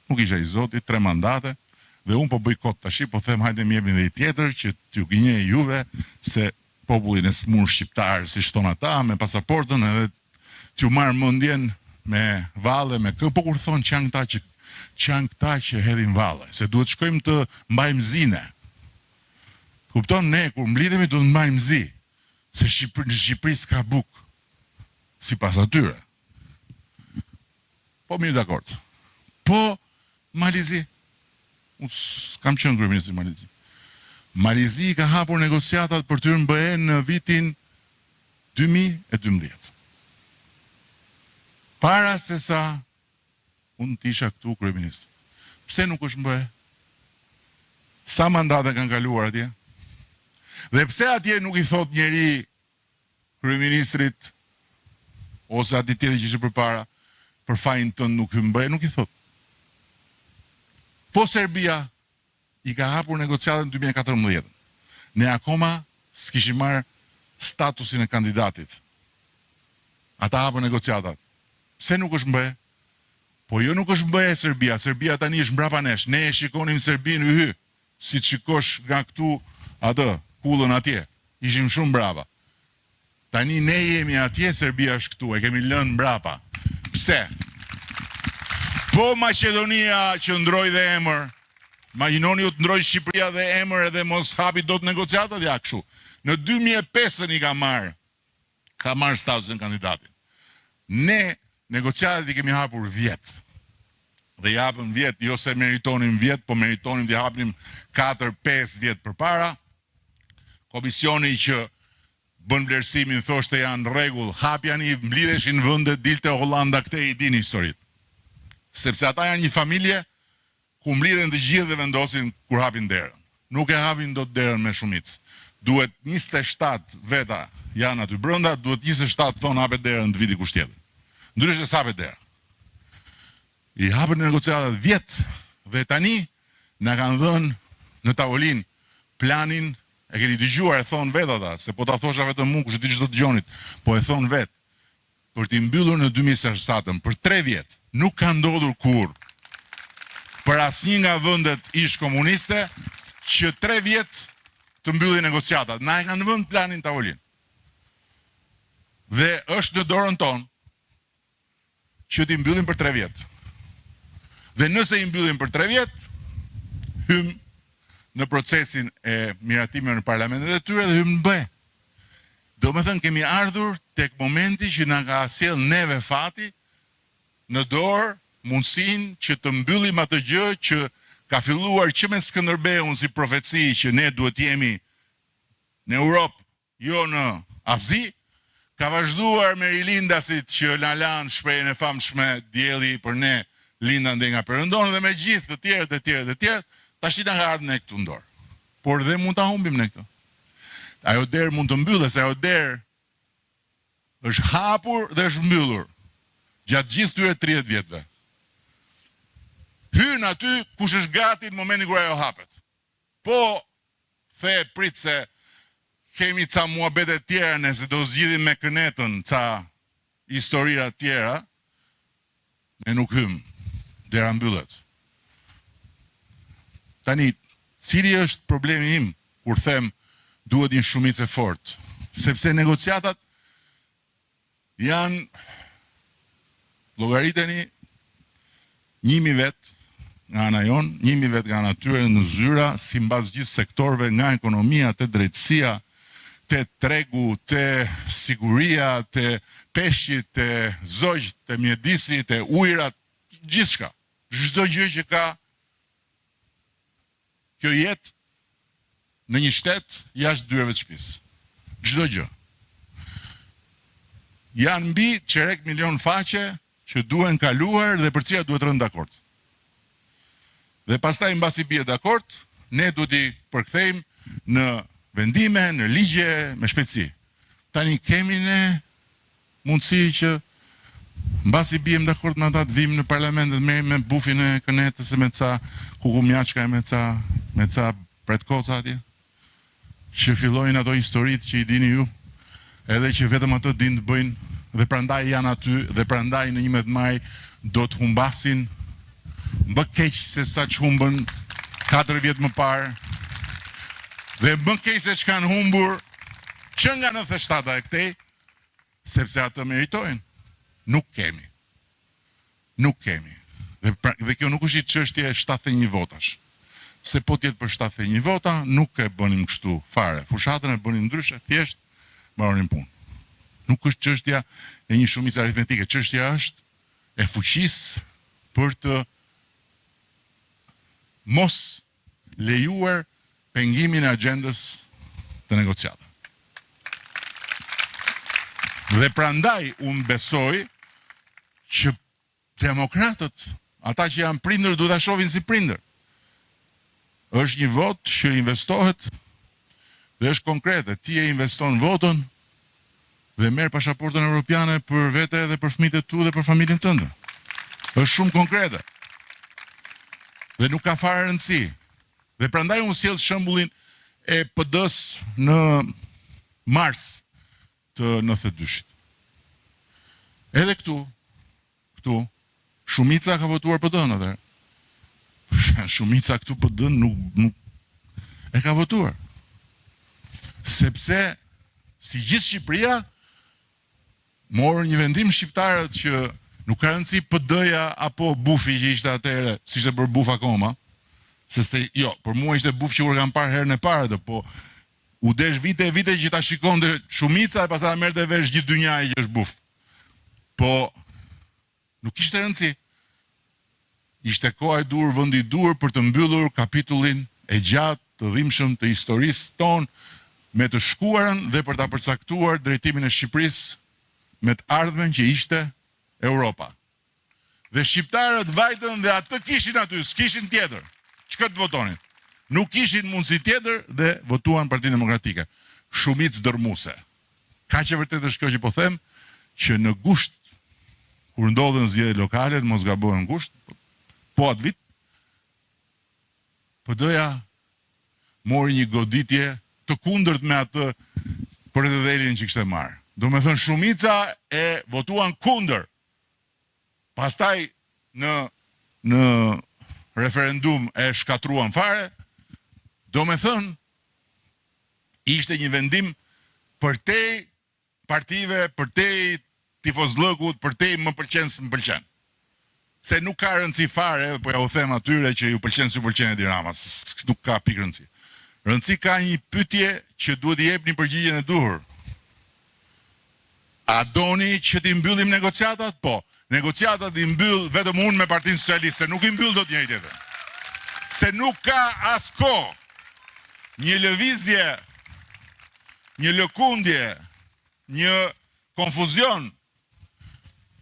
nuk isha i Zotit, 3 mandate, dhe unë po bëj kot tash, po them hajde më jepni dhe i tjetër që t'ju gënjej juve se popullin e smur shqiptar, si shton ata, me pasaportën edhe t'ju marr mendjen me valle, me kë, po kur thonë që janë këta që hedhin valle, se duhet shkojmë të mbajmë zine. Kupton, ne kur mblidhemi duhet mbajmë zi, se në Shqipëri s'ka buk, sipas atyre. Po mirë dakord. Po Malizi, unë s'kam qenë kryeminist i Malizi. Malizi ka hapur negociatat për të RMBE në vitin 2012. Para se sa unë t'isha këtu kryeminist. Pse nuk është MBE? Sa mandate kanë kaluar atje? Dhe pse atje nuk i thot njeri kryeministrit ose ati tjeri që ishte përpara për fajin tënd nuk hyn MBE, nuk i thot. Po Serbia i ka hapur negociatën në 2014. Ne akoma s'kishim marrë statusin e kandidatit. Ata hapën negociatat. Pse nuk është MBE? Po jo nuk është MBE Serbia. Serbia tani është mbrapa nesh. Ne e shikonim Serbinë hyhy. Si të shikosh nga këtu atë, kullën atje. Ishim shumë mbrapa. Tani ne jemi atje, Serbia është këtu. E kemi lënë mbrapa. Pse? Po Maqedonia që ndroi dhe emër. Imagjinoni u të ndroi Shqipëria dhe emër edhe mos hapi dot negociatat ja kështu. Në 2005 i ka marrë statusin kandidatit. Ne negociatat i kemi hapur vjet. Dhe i hapëm vjet, jo se meritonim vjet, po meritonim të hapnim 4-5 vjet përpara. Komisioni që bën vlerësimin thoshte janë rregull, hapjani, mblidheshin vende, dilte Hollanda këtej i dini historitë. Sepse ata janë një familje ku mblidhen të gjithë dhe vendosin kur hapin derën. Nuk e hapin dot derën me shumicë. Duhet 27 veta janë aty brenda, duhet 27 thonë hapet derën të viti kusht tjetër. Ndryshe s'hapet dera. I hapën negociatat vjet dhe tani na kanë dhënë në tavolinë planin, e keni dëgjuar, e thon vet ata, se po ta thosha vetëm unë, kush e di çdo dëgjonit, po e thon vet. Për t'i mbyllur në 2027 për 3 vjet. Nuk ka ndodhur kurrë për asnjë nga vendet ish komuniste që 3 vjet të mbyllin negociatat. Na e kanë vënë planin tavolinë. Dhe është në dorën tonë që t'i mbyllim për 3 vjet. Dhe nëse i mbyllim për 3 vjet, hym në procesin e miratimeve në parlamentet e tyre dhe hym në BE. Do me thënë kemi ardhur tek momenti që na ka sjell neve fati në dorë mundësinë që të mbyllim atë gjë që ka filluar që me Skënderbeun si profeci që ne duhet jemi në Europë, jo në Azi, ka vazhduar me rilindasit që na lanë shprehjen e famshme dielli për ne linda ndej nga perëndon dhe me gjithë të tjerë, tash na ka ardhur ne këtu në dorë. Por dhe mund ta humbim ne këtë. Ajo derë mund të mbyllet, se ajo derë është hapur dhe është mbyllur gjatë gjithë këtyre 30 vjetëve. Hyn aty kush është gati në momentin kur ajo hapet. Po prit se kemi ca muhabete tjera nëse do zgjidhim me kënetën ca historira tjera, ne nuk hym, dera mbyllet. Tani, cili është problemi im kur them duhet një shumicë e fortë? Sepse negociatat janë, llogariteni 1000 vet nga ana jon, 1000 vet nga ana tyre në zyra, si mbas gjithë sektorëve, nga ekonomia, te drejtësia, te tregu, te siguria, te peshqit, te zogjt, te mjedisi, te ujrat, gjithçka. Çdo gjë që ka kjo jetë në një shtet jashtë dyreve të shtëpisë. Çdo gjë. Janë mbi çerek milion faqe që duhen kaluar dhe për cilat duhet rënë dakord. Dhe pastaj mbasi bie dakord, ne duhet i përkthejmë në vendime, në ligje, me shpejtësi. Tani kemi ne mundësi që mbasi biem dakord me ata të vim në parlamentet me bufin e kënetës e me ca kukumjaçka e me ca pretkoca atje, që fillojnë ato historitë që i dini ju, edhe që vetëm ato din të bëjnë, dhe prandaj janë aty, dhe prandaj në 11 maj do të humbasin më keq se sa që humbën 4 vjetë më parë, dhe më keq se që kanë humbur që nga 97 e këtej, sepse atë meritojnë. Nuk kemi. Nuk kemi. Dhe kjo nuk është i çështje 71 votash. Se po tjetë për 71 vota, nuk e bënim kështu fare. Fushatën e bënim ndryshe, thjesht, mbaronim punë. Nuk është çështja e një shumicë aritmetike. Çështja është e fuqisë për të mos lejuar pengimin e agjendës të negociatave. Dhe prandaj unë besoj që demokratët, ata që janë prindër, duhet ta shohin si prindër. Është një vot që investohet dhe është konkrete. Ti e investon votën dhe merr pasaportën europiane për vete dhe për fëmijët e tu dhe për familjen tënde. Është shumë konkrete. Dhe nuk ka fare rëndësi. Dhe prandaj unë sjell shembullin e PD-s në mars të 92-shit. Edhe këtu, shumica ka votuar PD-n atëherë. Shumica këtu PD-n nuk e ka votuar. Sepse, si gjithë Shqipëria, morën një vendim shqiptarët që nuk ka rëndësi PD-ja apo bufi që ishte atëherë, si ishte bërë buf akoma, për mua ishte buf që kur kam parë herën e parë, po u desh vite që ta shikonte shumica e pastaj merrte vesh gjithë dynjaja që është buf. Po nuk ishte rëndësi. Ishte koha e dur, vendi i dur për të mbyllur kapitullin e gjatë të dhimbshëm të historisë tonë me të shkuarën dhe për ta përcaktuar drejtimin e Shqipërisë me të ardhmen që ishte Europa. Dhe shqiptarët vajtën dhe atë kishin aty, s'kishin tjetër. Çka të votonin? Nuk kishin mundësi tjetër dhe votuan Partinë Demokratike. Shumicë dërmuese. Kaq e vërtetë është kjo që po them, që në gusht, kur ndodhen zgjedhjet lokale, mos gabohen gusht, po atë vit, PD-ja mori një goditje të kundërt me atë përredhelin që kishte marrë. Do me thënë shumica e votuan kundër. Pastaj në referendum e shkatruan fare. Do me thënë ishte një vendim përtej partive, përtej tifozllëkut, përtej më pëlqen së më pëlqen. Se nuk ka rëndësi fare, po ja u them atyre që ju pëlqen si pëlqen Edi Rama, nuk ka pikë rëndësi. Rëndësi ka një pyetje që duhet i jepni përgjigjen e duhur. A doni që t'i mbyllim negociatat? Po, negociatat i mbyll vetëm unë me Partinë Socialiste, nuk i mbyll dot njëri tjetër. Se nuk ka as kohë. Një lëvizje, një lëkundje, një konfuzion,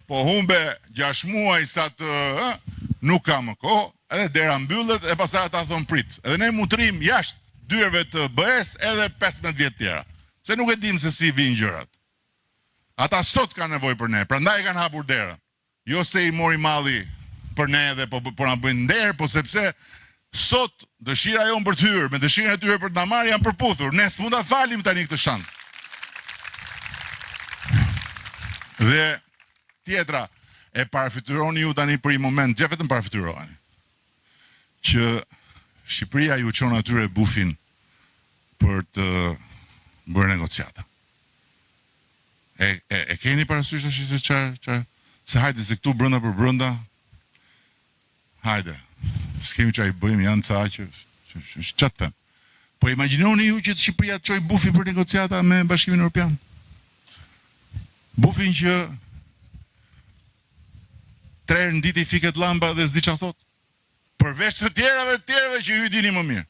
po humbe 6 muaj sa të nuk ka më kohë, edhe dera mbyllet e pastaj ata thon prit. Edhe ne mutrim jashtë dyerve të BE-s edhe 15 vjet tjera. Se nuk e dim se si vijnë gjërat. Ata sot kanë nevojë për ne, prandaj kanë hapur derën. Jo se i mori malli për ne edhe po na bëjnë nder, po sepse sot dëshira jonë për të hyrë, me dëshirën e tyre për të na marrë janë përputhur. Ne s'mund ta falim tani këtë shans. Dhe tjetra, e parafytyroni ju tani për një moment, gjë vetëm parafytyroni, që Shqipëria ju çon atyre bufin për të bërë negociata. E keni parasysh tash se çfarë? Se hajde se këtu brenda për brenda. Hajde. S'kemi çaj bëjmë, janë ca që çat them. Po imagjinoni ju që Shqipëria të çoj bufi për negociata me Bashkimin Evropian. Bufin që 3 herë në ditë i fiket llamba dhe s'di çfarë thot. Përveç të tjerave që ju dini më mirë.